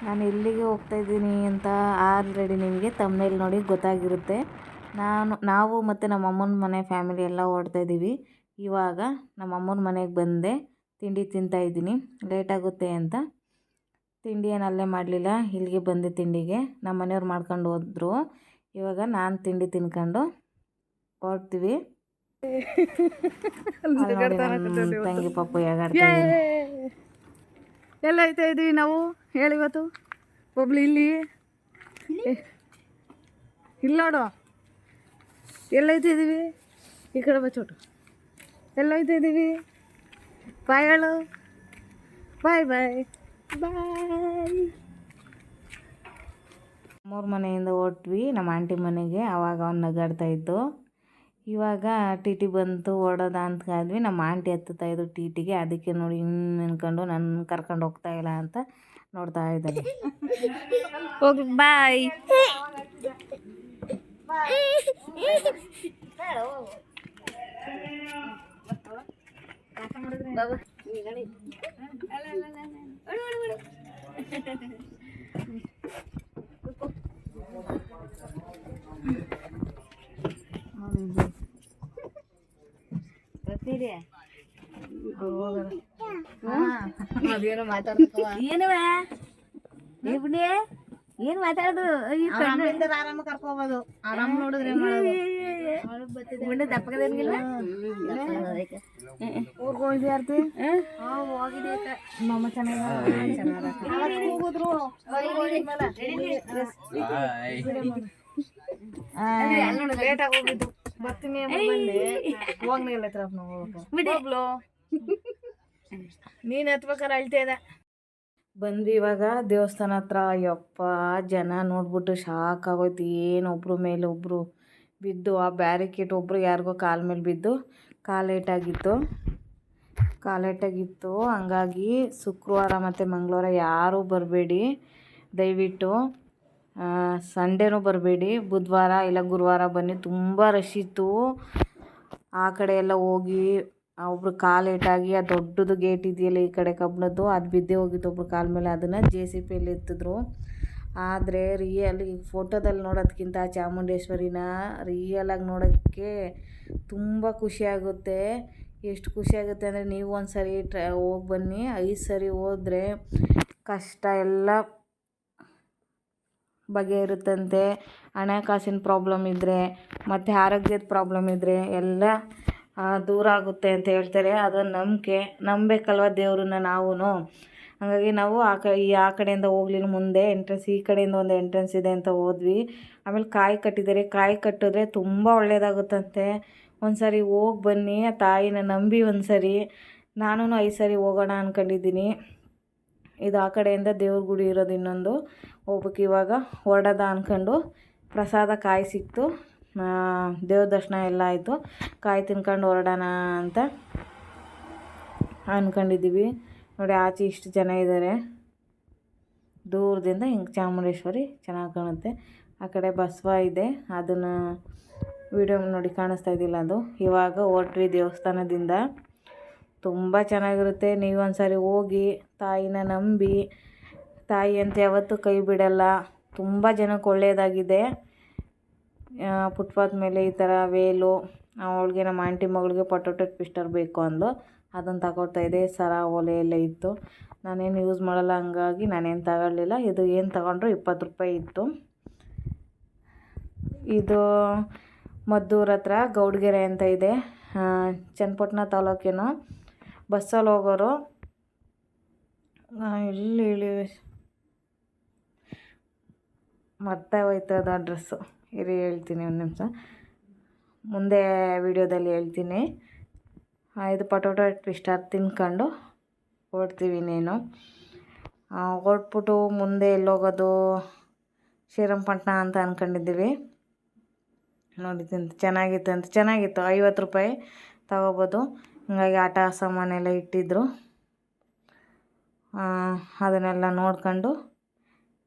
ನಾನು ಎಲ್ಲಿಗೆ ಹೋಗ್ತಾಯಿದ್ದೀನಿ ಅಂತ ಆಲ್ರೆಡಿ ನಿಮಗೆ ತಮ್ಮನೇಲಿ ನೋಡಿ ಗೊತ್ತಾಗಿರುತ್ತೆ. ನಾವು ಮತ್ತು ನಮ್ಮ ಅಮ್ಮನ ಮನೆ ಫ್ಯಾಮಿಲಿ ಎಲ್ಲ ಹೊರಡ್ತಾಯಿದ್ದೀವಿ. ಇವಾಗ ನಮ್ಮ ಅಮ್ಮನ ಮನೆಗೆ ಬಂದೆ. ತಿಂಡಿ ತಿಂತಾಯಿದ್ದೀನಿ, ಲೇಟಾಗುತ್ತೆ ಅಂತ. ತಿಂಡಿ ಏನು ಅಲ್ಲೇ ಮಾಡಲಿಲ್ಲ, ಇಲ್ಲಿಗೆ ಬಂದೆ ತಿಂಡಿಗೆ. ನಮ್ಮ ಮನೆಯವ್ರು ಮಾಡ್ಕೊಂಡು ಹೋದ್ರು. ಇವಾಗ ನಾನು ತಿಂಡಿ ತಿನ್ಕೊಂಡು ಹೊರಡ್ತೀವಿ. ತಂಗಿ ಪಾಪು ಹೇಗಾಡ್ತಾಯಿದ್ದೀನಿ. ಎಲ್ಲ ಐತೆ ಇದ್ದೀವಿ ನಾವು ಹೇಳಿ. ಇವತ್ತು ಒಬ್ಳು ಇಲ್ಲಿ ನೋಡು ಎಲ್ಲೈತೆ ಇದ್ದೀವಿ. ಈ ಕಡೆ ಬಚ್ಚೋಟು ಎಲ್ಲೈತೆ ಇದ್ದೀವಿ. ಬಾಯ್ ಹೇಳು. ಬಾಯ್ ಬಾಯ್ ಬಾಯ್. ಮೂರು ಮನೆಯಿಂದ ಹೊರಟ್ವಿ ನಮ್ಮ ಆಂಟಿ ಮನೆಗೆ. ಆವಾಗ ಅವ್ನು ನಗಾಡ್ತಾಯಿದ್ದು. ಇವಾಗ ಟಿ ಟಿ ಬಂತು ಓಡೋದ ಅಂತ ಆದ್ವಿ. ನಮ್ಮ ಆಂಟಿ ಹತ್ತುತ್ತಾಯಿದ್ರು ಟಿ ಟಿಗೆ. ಅದಕ್ಕೆ ನೋಡಿ ಹಿಂಗೆ ಅನ್ಕೊಂಡು ನನ್ನ ಕರ್ಕೊಂಡು ಹೋಗ್ತಾ ಇಲ್ಲ ಅಂತ ನೋಡ್ತಾ ಇದ್ದಾರೆ. ಹೋಗಿ ಬಾಯ್. ಅದೇನೋ ಮಾತಾಡ್ತವ. ಏನು ಮಾತಾಡೋದು? ಆರಾಮ ಕರ್ಕೋಬೋದು. ಆರಾಮ್ ನೋಡಿದ್ರೆ ಮುಂದೆ ದಪ್ಪಗದಂಗಿಲ್ಲ. ಊರ್ಗೆ ಹೋಗಿದ್ವಿ ಆರ್ತಿ. ಹೋಗಿದ್ದೆ ಮಮ್ಮ ಚೆನ್ನಾಗಿ ಹೋಗಿದ್ರು. ಲೇಟ್ ಆಗಿ ಹೋಗಿದ್ದು. ಬರ್ತೀನಿ ಹೋಗ್ನಿಲ್ಲ ಹೋಗ್ಲು. ನೀನು ಹತ್ಬೇಕಾರೆ ಅಳ್ತಾ ಇದೆ. ಬಂದ್ವಿ ಇವಾಗ ದೇವಸ್ಥಾನ ಹತ್ರ. ಯಪ್ಪ ಜನ ನೋಡ್ಬಿಟ್ಟು ಶಾಕ್ ಆಗೋಯ್ತು. ಏನು ಒಬ್ರು ಮೇಲೆ ಒಬ್ಬರು ಬಿದ್ದು, ಆ ಬ್ಯಾರಿಕೇಡ್ ಒಬ್ಬರು ಯಾರಿಗೋ ಕಾಲ ಮೇಲೆ ಬಿದ್ದು ಕಾಲೇಟಾಗಿತ್ತು. ಹಂಗಾಗಿ ಶುಕ್ರವಾರ ಮತ್ತು ಮಂಗಳವಾರ ಯಾರೂ ಬರಬೇಡಿ ದಯವಿಟ್ಟು. ಸಂಡೇನೂ ಬರಬೇಡಿ. ಬುಧವಾರ ಇಲ್ಲ ಗುರುವಾರ ಬನ್ನಿ. ತುಂಬ ರಶ್ ಇತ್ತು. ಆ ಕಡೆ ಎಲ್ಲ ಹೋಗಿ ಒಬ್ರು ಕಾಲೇಟಾಗಿ ಆ ದೊಡ್ಡದು ಗೇಟ್ ಇದೆಯಲ್ಲ ಈ ಕಡೆ ಕಬ್ಬಣದ್ದು, ಅದು ಬಿದ್ದೇ ಹೋಗಿತ್ತು ಒಬ್ರು ಕಾಲ ಮೇಲೆ. ಅದನ್ನು JCPಯಲ್ಲಿ ಎತ್ತಿದ್ರು. ಆದರೆ ರಿಯಲ್ ಈಗ ಫೋಟೋದಲ್ಲಿ ನೋಡೋದಕ್ಕಿಂತ ಚಾಮುಂಡೇಶ್ವರಿನ ರಿಯಲಾಗಿ ನೋಡೋಕ್ಕೆ ತುಂಬ ಖುಷಿಯಾಗುತ್ತೆ. ಎಷ್ಟು ಖುಷಿಯಾಗುತ್ತೆ ಅಂದರೆ ನೀವು ಒಂದು ಸರಿ ಹೋಗಿ ಬನ್ನಿ. 5 ಸರಿ ಹೋದರೆ ಕಷ್ಟ ಎಲ್ಲ ಬಗೆ ಇರುತ್ತಂತೆ. ಹಣಕಾಸಿನ ಪ್ರಾಬ್ಲಮ್ ಇದ್ದರೆ ಮತ್ತು ಆರೋಗ್ಯದ ಪ್ರಾಬ್ಲಮ್ ಇದ್ದರೆ ಎಲ್ಲ ದೂರ ಆಗುತ್ತೆ ಅಂತ ಹೇಳ್ತಾರೆ. ಅದೊಂದು ನಂಬಬೇಕಲ್ವ ದೇವ್ರನ್ನ ನಾವು. ಹಾಗಾಗಿ ನಾವು ಆ ಕಡೆಯಿಂದ ಹೋಗ್ಲಿಲ್ಲ. ಮುಂದೆ ಎಂಟ್ರೆನ್ಸ್, ಈ ಕಡೆಯಿಂದ ಒಂದು ಎಂಟ್ರೆನ್ಸ್ ಇದೆ ಅಂತ ಹೋದ್ವಿ. ಆಮೇಲೆ ಕಾಯಿ ಕಟ್ಟಿದ್ದಾರೆ. ಕಾಯಿ ಕಟ್ಟಿದ್ರೆ ತುಂಬ ಒಳ್ಳೆಯದಾಗುತ್ತಂತೆ. ಒಂದು ಸರಿ ಹೋಗಿ ಬನ್ನಿ. ಆ ತಾಯಿನ ನಂಬಿ ಒಂದು ಸರಿ. ನಾನು 5 ಸರಿ ಹೋಗೋಣ ಅಂದ್ಕೊಂಡಿದ್ದೀನಿ. ಇದು ಆ ಕಡೆಯಿಂದ ದೇವ್ರ ಗುಡಿ ಇರೋದು ಇನ್ನೊಂದು. ಹೋಗ್ಬೇಕು ಇವಾಗ ಹೊರಡೋದ ಅಂದ್ಕೊಂಡು. ಪ್ರಸಾದ ಕಾಯಿ ಸಿಕ್ತು, ದೇವ್ರ ದರ್ಶನ ಎಲ್ಲ ಆಯಿತು. ಕಾಯಿ ತಿನ್ಕೊಂಡು ಹೊರಡೋಣ ಅಂತ ಅಂದ್ಕೊಂಡಿದ್ದೀವಿ. ನೋಡಿ ಆಚೆ ಇಷ್ಟು ಜನ ಇದ್ದಾರೆ. ದೂರದಿಂದ ಹಿಂಗೆ ಚಾಮುಂಡೇಶ್ವರಿ ಚೆನ್ನಾಗಿ ಕಾಣುತ್ತೆ. ಆ ಕಡೆ ಬಸವ ಇದೆ, ಅದನ್ನು ವಿಡಿಯೋ ನೋಡಿ ಕಾಣಿಸ್ತಾ ಇದ್ದಿಲ್ಲ ಅದು. ಇವಾಗ ಹೊರಟ್ವಿ ದೇವಸ್ಥಾನದಿಂದ. ತುಂಬ ಚೆನ್ನಾಗಿರುತ್ತೆ. ನೀವು ಒಂದು ಸಾರಿ ಹೋಗಿ ತಾಯಿನ ನಂಬಿ. ತಾಯಿ ಅಂತ ಯಾವತ್ತೂ ಕೈ ಬಿಡಲ್ಲ. ತುಂಬ ಜನಕ್ಕೆ ಒಳ್ಳೆಯದಾಗಿದೆ. ಫುಟ್ಪಾತ್ ಮೇಲೆ ಈ ಥರ ವೇಲು, ಅವಳಿಗೆ ನಮ್ಮ ಆಂಟಿ ಮಗಳಿಗೆ ಪೊಟೊಟೊ ಟ್ವಿಸ್ಟರ್ ಬೇಕು ಅಂದು ಅದನ್ನು ತಗೊಳ್ತಾ ಇದೆ. ಸರ ಒಲೆ ಎಲ್ಲ ಇತ್ತು. ನಾನೇನು ಯೂಸ್ ಮಾಡಲ್ಲ, ಹಂಗಾಗಿ ನಾನೇನು ತಗೊಳ್ಳಿಲ್ಲ. ಇದು ಏನು ತಗೊಂಡ್ರು 20 ರೂಪಾಯಿ ಇತ್ತು. ಇದು ಮದ್ದೂರು ಹತ್ರ ಗೌಡ್ಗೆರೆ ಅಂತ ಇದೆ, ಚನ್ನಪಟ್ಟಣ ತಾಲೂಕೇನು. ಬಸ್ಸಲ್ಲಿ ಹೋಗೋರು ಇಲ್ಲಿ ಮರ್ತಾ ಹೋಯ್ತದ ಅಡ್ರೆಸ್ಸು. ಇರಿ ಹೇಳ್ತೀನಿ ಒಂದು ನಿಮಿಷ, ಮುಂದೆ ವಿಡಿಯೋದಲ್ಲಿ ಹೇಳ್ತೀನಿ. ಇದು ಪೊಟೊಟೊ ಟ್ವಿಸ್ಟರ್ ತಿನ್ಕೊಂಡು ಹೊರಡ್ತೀವಿ. ಇನ್ನೇನು ಹೊರಟ್ಬಿಟ್ಟು ಮುಂದೆ ಎಲ್ಲೋಗೋದು, ಶ್ರೀರಂಗಪಟ್ಟಣ ಅಂತ ಅಂದ್ಕೊಂಡಿದ್ದೀವಿ. ನೋಡಿ ಚೆನ್ನಾಗಿತ್ತು 50 ರೂಪಾಯಿ ತಗೋಬೋದು. ಹಂಗಾಗಿ ಆಟ ಸಾಮಾನೆಲ್ಲ ಇಟ್ಟಿದ್ರು. ಅದನ್ನೆಲ್ಲ ನೋಡ್ಕೊಂಡು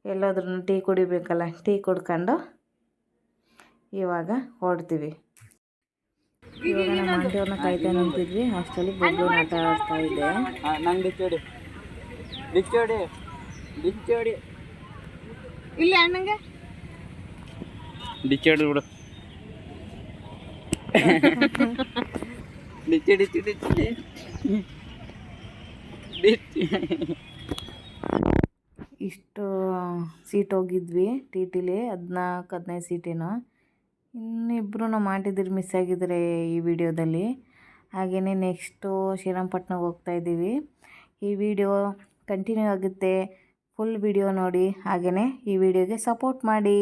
ಎಲ್ಲಾದ್ರೂ ಟೀ ಕುಡಿಬೇಕಲ್ಲ, ಟೀ ಕುಡ್ಕೊಂಡು ಇವಾಗ ಹೊರಡ್ತೀವಿ. ಇವಾಗ ನಮ್ಮ ಆಂಟಿಯವ್ರನ್ನ ಕಾಯ್ತಾ ನಿಂತಿದ್ವಿ. ಅಷ್ಟರಲ್ಲಿ ಬೊಬ್ಬು ಆಟ ಆಡ್ತಾ ಇದೆ. ಇಲ್ಲಿ ಅಣ್ಣಂಗೆ ಡಿಚ್ಚಿ ಹಿಡಿದು ಬಿಡು. ಡಿಚ್ಚಿ ಡಿಚ್ಚಿ ಡಿಚ್ಚಿ ಡಿಚ್ಚಿ. ಇಷ್ಟು ಸೀಟ್ ಹೋಗಿದ್ವಿ ಟಿ ಟಿಲಿ 14-15 ಸೀಟೇನೋ. ಇನ್ನಿಬ್ಬರು ನಮ್ಮ ಆಂಟಿದಿರು ಮಿಸ್ ಆಗಿದ್ದಾರೆ ಈ ವಿಡಿಯೋದಲ್ಲಿ. ಹಾಗೆಯೇ ನೆಕ್ಸ್ಟು ಶ್ರೀರಂಗಪಟ್ಟಣಕ್ಕೆ ಹೋಗ್ತಾ ಇದ್ದೀವಿ. ಈ ವಿಡಿಯೋ ಕಂಟಿನ್ಯೂ ಆಗುತ್ತೆ, ಫುಲ್ ವಿಡಿಯೋ ನೋಡಿ. ಹಾಗೆಯೇ ಈ ವಿಡಿಯೋಗೆ ಸಪೋರ್ಟ್ ಮಾಡಿ.